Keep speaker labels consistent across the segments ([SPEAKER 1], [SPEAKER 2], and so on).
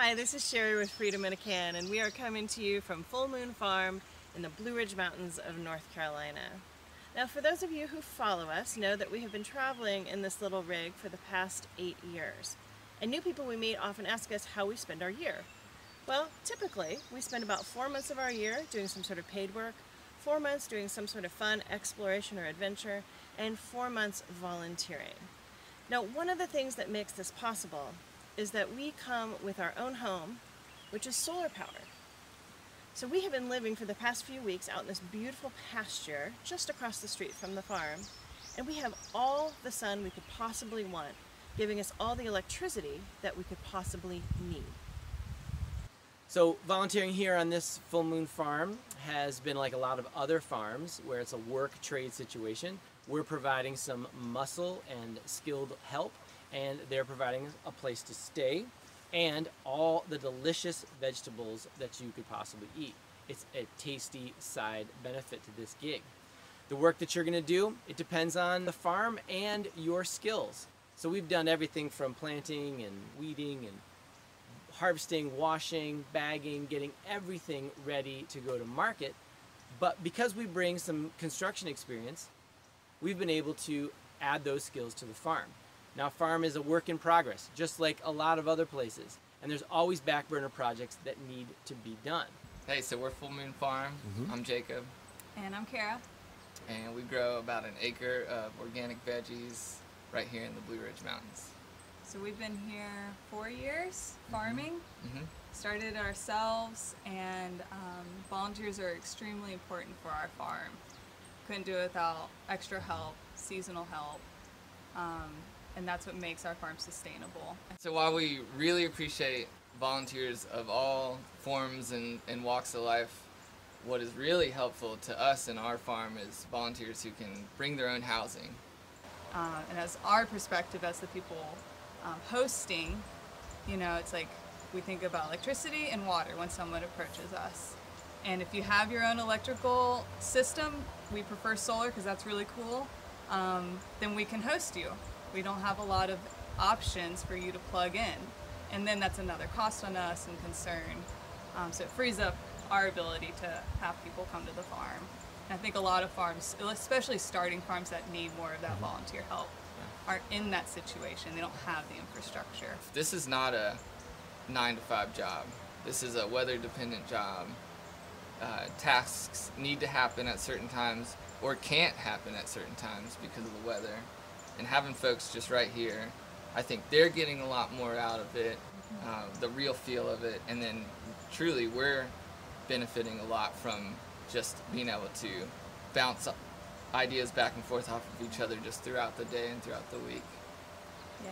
[SPEAKER 1] Hi, this is Sherry with Freedom in a Can, and we are coming to you from Full Moon Farm in the Blue Ridge Mountains of North Carolina. Now, for those of you who follow us, know that we have been traveling in this little rig for the past 8 years. And new people we meet often ask us how we spend our year. Well, typically, we spend about 4 months of our year doing some sort of paid work, 4 months doing some sort of fun exploration or adventure, and 4 months volunteering. Now, one of the things that makes this possible is that we come with our own home, which is solar powered. So we have been living for the past few weeks out in this beautiful pasture just across the street from the farm, and we have all the sun we could possibly want, giving us all the electricity that we could possibly need.
[SPEAKER 2] So volunteering here on this Full Moon Farm has been like a lot of other farms where it's a work trade situation. We're providing some muscle and skilled help, and they're providing a place to stay and all the delicious vegetables that you could possibly eat. It's a tasty side benefit to this gig. The work that you're gonna do, it depends on the farm and your skills. So we've done everything from planting and weeding and harvesting, washing, bagging, getting everything ready to go to market. But because we bring some construction experience, we've been able to add those skills to the farm. Now, farm is a work in progress, just like a lot of other places. And there's always back burner projects that need to be done.
[SPEAKER 3] Hey, so we're Full Moon Farm. I'm Jacob.
[SPEAKER 4] And I'm Kara.
[SPEAKER 3] And we grow about an acre of organic veggies right here in the Blue Ridge Mountains.
[SPEAKER 4] So we've been here 4 years farming.
[SPEAKER 3] Mm-hmm.
[SPEAKER 4] Started ourselves, and volunteers are extremely important for our farm. Couldn't do it without extra help, seasonal help. And that's what makes our farm sustainable.
[SPEAKER 3] So while we really appreciate volunteers of all forms and walks of life, what is really helpful to us in our farm is volunteers who can bring their own housing.
[SPEAKER 4] And as our perspective as the people hosting, you know, it's like we think about electricity and water when someone approaches us. And if you have your own electrical system, we prefer solar because that's really cool, then we can host you. We don't have a lot of options for you to plug in. And then that's another cost on us and concern. So it frees up our ability to have people come to the farm. And I think a lot of farms, especially starting farms that need more of that volunteer help, are in that situation. They don't have the infrastructure.
[SPEAKER 3] This is not a 9-to-5 job. This is a weather-dependent job. Tasks need to happen at certain times or can't happen at certain times because of the weather. And having folks just right here, I think they're getting a lot more out of it, the real feel of it, and then truly we're benefiting a lot from just being able to bounce ideas back and forth off of each other just throughout the day and throughout the week.
[SPEAKER 4] Yeah.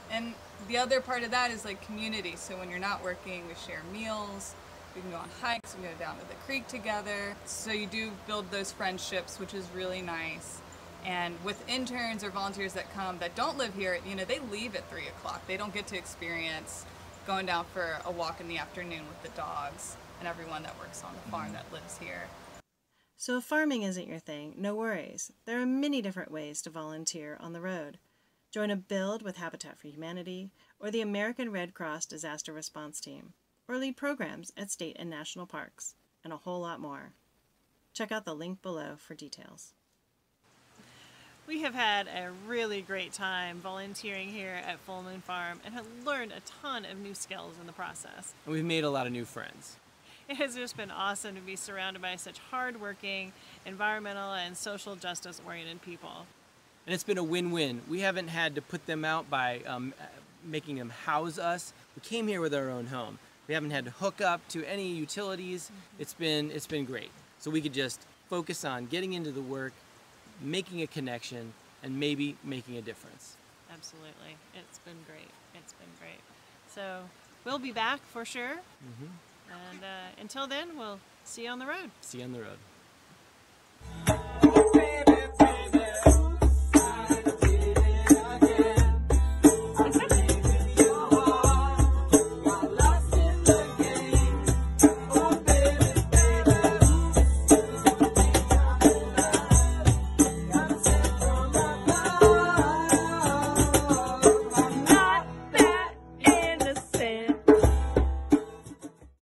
[SPEAKER 4] And the other part of that is like community. So when you're not working, we share meals, we can go on hikes, we can go down to the creek together. So you do build those friendships, which is really nice. And with interns or volunteers that come that don't live here, you know, they leave at 3 o'clock. They don't get to experience going down for a walk in the afternoon with the dogs and everyone that works on the farm that lives here.
[SPEAKER 1] So if farming isn't your thing, no worries. There are many different ways to volunteer on the road. Join a build with Habitat for Humanity or the American Red Cross Disaster Response Team, or lead programs at state and national parks, and a whole lot more. Check out the link below for details. We have had a really great time volunteering here at Full Moon Farm and have learned a ton of new skills in the process.
[SPEAKER 2] And we've made a lot of new friends.
[SPEAKER 1] It has just been awesome to be surrounded by such hard-working, environmental and social justice-oriented people.
[SPEAKER 2] And it's been a win-win. We haven't had to put them out by making them house us. We came here with our own home. We haven't had to hook up to any utilities. It's been great. So we could just focus on getting into the work, making a connection, and maybe making a difference.
[SPEAKER 1] Absolutely. It's been great. It's been great. So we'll be back for sure. And until then, we'll see you on the road.
[SPEAKER 2] See you on the road.